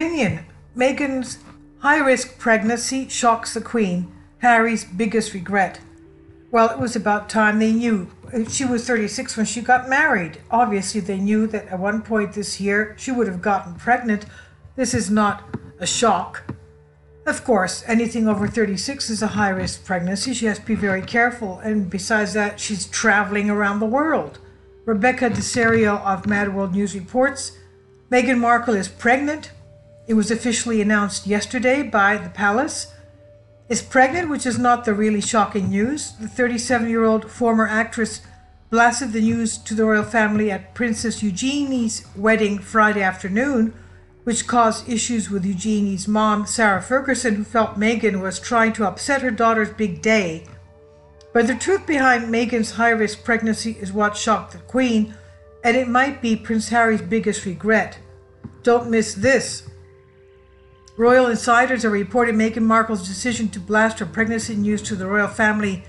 Opinion. Meghan's high-risk pregnancy shocks the Queen, Harry's biggest regret. Well, it was about time they knew. She was 36 when she got married. Obviously, they knew that at one point this year she would have gotten pregnant. This is not a shock. Of course, anything over 36 is a high-risk pregnancy. She has to be very careful. And besides that, she's traveling around the world. Rebecca DeSerio of Mad World News reports, Meghan Markle is pregnant. It was officially announced yesterday by the palace. Is pregnant, which is not the really shocking news. The 37-year-old former actress blasted the news to the royal family at Princess Eugenie's wedding Friday afternoon, which caused issues with Eugenie's mom, Sarah Ferguson, who felt Meghan was trying to upset her daughter's big day. But the truth behind Meghan's high-risk pregnancy is what shocked the Queen, and it might be Prince Harry's biggest regret. Don't miss this. Royal insiders are reporting Meghan Markle's decision to blast her pregnancy news to the royal family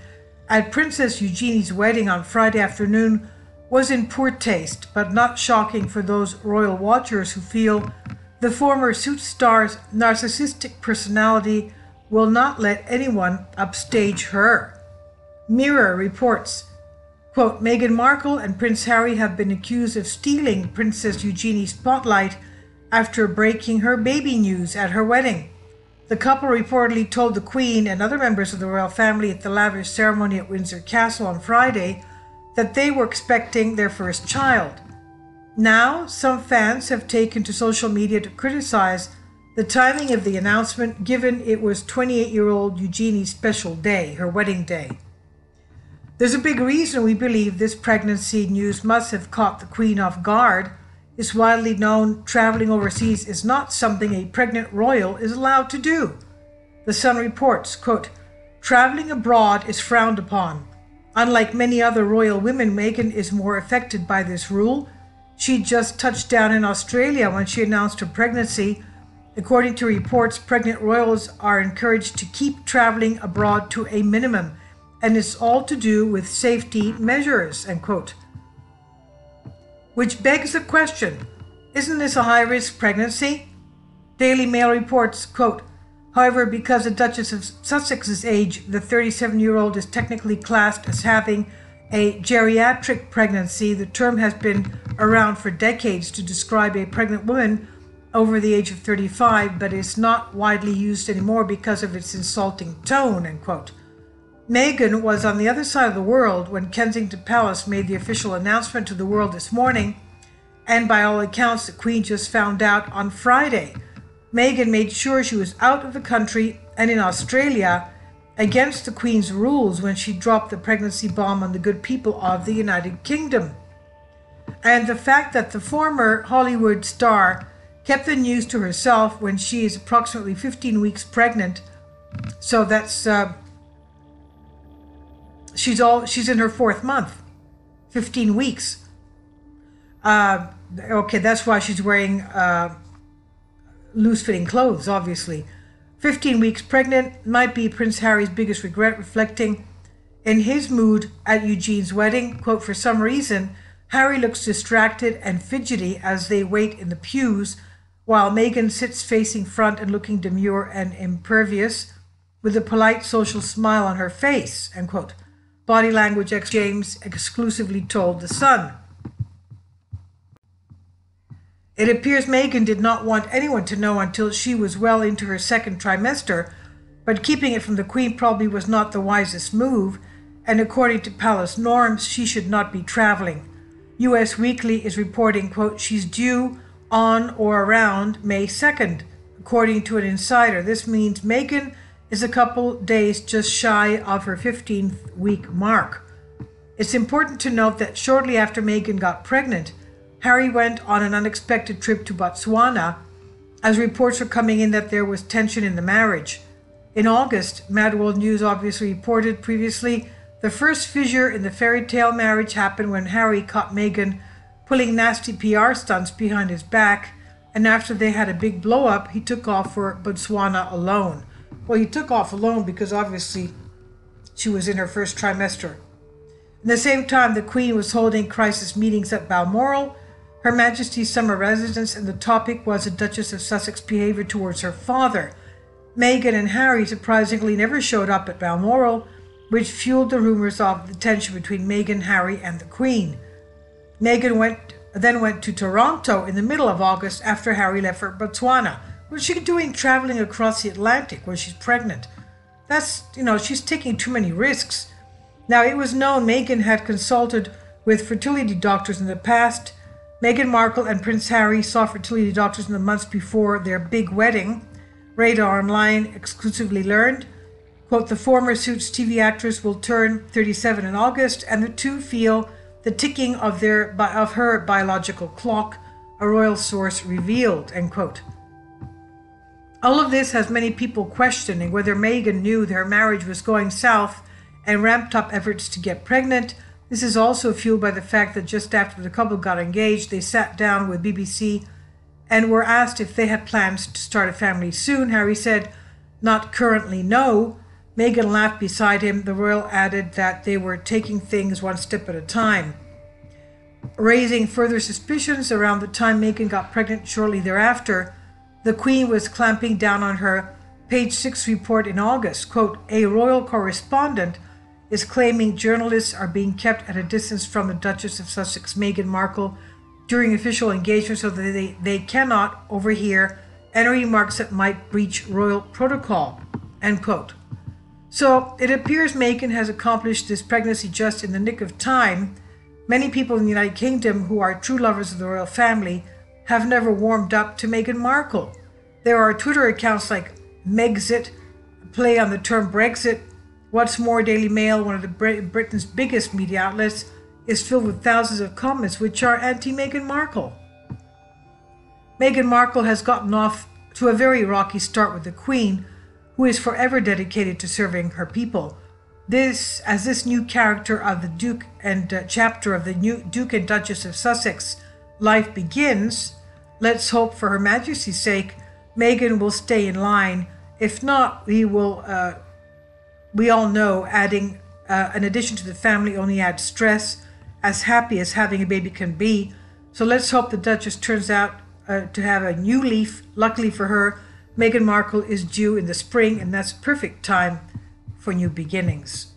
at Princess Eugenie's wedding on Friday afternoon was in poor taste, but not shocking for those royal watchers who feel the former Suits star's narcissistic personality will not let anyone upstage her. Mirror reports, quote, Meghan Markle and Prince Harry have been accused of stealing Princess Eugenie's spotlight after breaking her baby news at her wedding. The couple reportedly told the Queen and other members of the royal family at the lavish ceremony at Windsor Castle on Friday that they were expecting their first child. Now, some fans have taken to social media to criticize the timing of the announcement, given it was 28-year-old Eugenie's special day, her wedding day. There's a big reason we believe this pregnancy news must have caught the Queen off guard. It's widely known traveling overseas is not something a pregnant royal is allowed to do. The Sun reports, quote, traveling abroad is frowned upon. Unlike many other royal women, Meghan is more affected by this rule. She just touched down in Australia when she announced her pregnancy. According to reports, pregnant royals are encouraged to keep traveling abroad to a minimum, and it's all to do with safety measures, end quote. Which begs the question, isn't this a high-risk pregnancy? Daily Mail reports, quote, however, because the Duchess of Sussex's age, the 37-year-old is technically classed as having a geriatric pregnancy. The term has been around for decades to describe a pregnant woman over the age of 35, but is not widely used anymore because of its insulting tone, end quote. Meghan was on the other side of the world when Kensington Palace made the official announcement to the world this morning, and by all accounts, the Queen just found out on Friday. Meghan made sure she was out of the country and in Australia against the Queen's rules when she dropped the pregnancy bomb on the good people of the United Kingdom. And the fact that the former Hollywood star kept the news to herself when she is approximately 15 weeks pregnant, so that's she's in her fourth month, 15 weeks. Okay, that's why she's wearing loose-fitting clothes, obviously. 15 weeks pregnant might be Prince Harry's biggest regret, reflecting in his mood at Eugenie's wedding. Quote, for some reason, Harry looks distracted and fidgety as they wait in the pews, while Meghan sits facing front and looking demure and impervious with a polite social smile on her face, end quote. Body language James exclusively told The Sun. It appears Meghan did not want anyone to know until she was well into her second trimester, but keeping it from the Queen probably was not the wisest move, and according to palace norms, she should not be traveling. US Weekly is reporting, quote, she's due on or around May 2nd. According to an insider, this means Meghan is a couple days just shy of her 15th week mark. It's important to note that shortly after Meghan got pregnant, Harry went on an unexpected trip to Botswana, as reports were coming in that there was tension in the marriage. In August, Mad World News obviously reported previously, the first fissure in the fairy tale marriage happened when Harry caught Meghan pulling nasty PR stunts behind his back, and after they had a big blow-up, he took off for Botswana alone. Well, he took off alone because obviously she was in her first trimester. At the same time, the Queen was holding crisis meetings at Balmoral Her Majesty's summer residence, and the topic was the Duchess of Sussex behavior towards her father. Meghan and Harry surprisingly never showed up at Balmoral, which fueled the rumors of the tension between Meghan, Harry, and the Queen. Meghan then went to Toronto in the middle of August after Harry left for Botswana. What's she doing traveling across the Atlantic when she's pregnant? She's taking too many risks. Now, it was known Meghan had consulted with fertility doctors in the past. Meghan Markle and Prince Harry saw fertility doctors in the months before their big wedding. Radar Online exclusively learned, quote, the former Suits TV actress will turn 37 in August, and the two feel the ticking of her biological clock, a royal source revealed, end quote. All of this has many people questioning whether Meghan knew that her marriage was going south and ramped up efforts to get pregnant. This is also fueled by the fact that just after the couple got engaged, they sat down with BBC and were asked if they had plans to start a family soon. Harry said, not currently, no. Meghan laughed beside him. The royal added that they were taking things one step at a time. Raising further suspicions, around the time Meghan got pregnant shortly thereafter, the Queen was clamping down on her Page 6 report in August. Quote, a royal correspondent is claiming journalists are being kept at a distance from the Duchess of Sussex, Meghan Markle, during official engagement so that they cannot overhear any remarks that might breach royal protocol, end quote. So it appears Meghan has accomplished this pregnancy just in the nick of time. Many people in the United Kingdom who are true lovers of the royal family have never warmed up to Meghan Markle. There are Twitter accounts like Megxit, a play on the term Brexit. What's more, Daily Mail, one of Britain's biggest media outlets, is filled with thousands of comments which are anti-Meghan Markle. Meghan Markle has gotten off to a very rocky start with the Queen, who is forever dedicated to serving her people. This new character of the Duke and chapter of the new Duke and Duchess of Sussex life begins, let's hope for Her Majesty's sake, Meghan will stay in line. If not, we all know adding an addition to the family only adds stress, as happy as having a baby can be. So let's hope the Duchess turns out to have a new leaf. Luckily for her, Meghan Markle is due in the spring, and that's perfect time for new beginnings.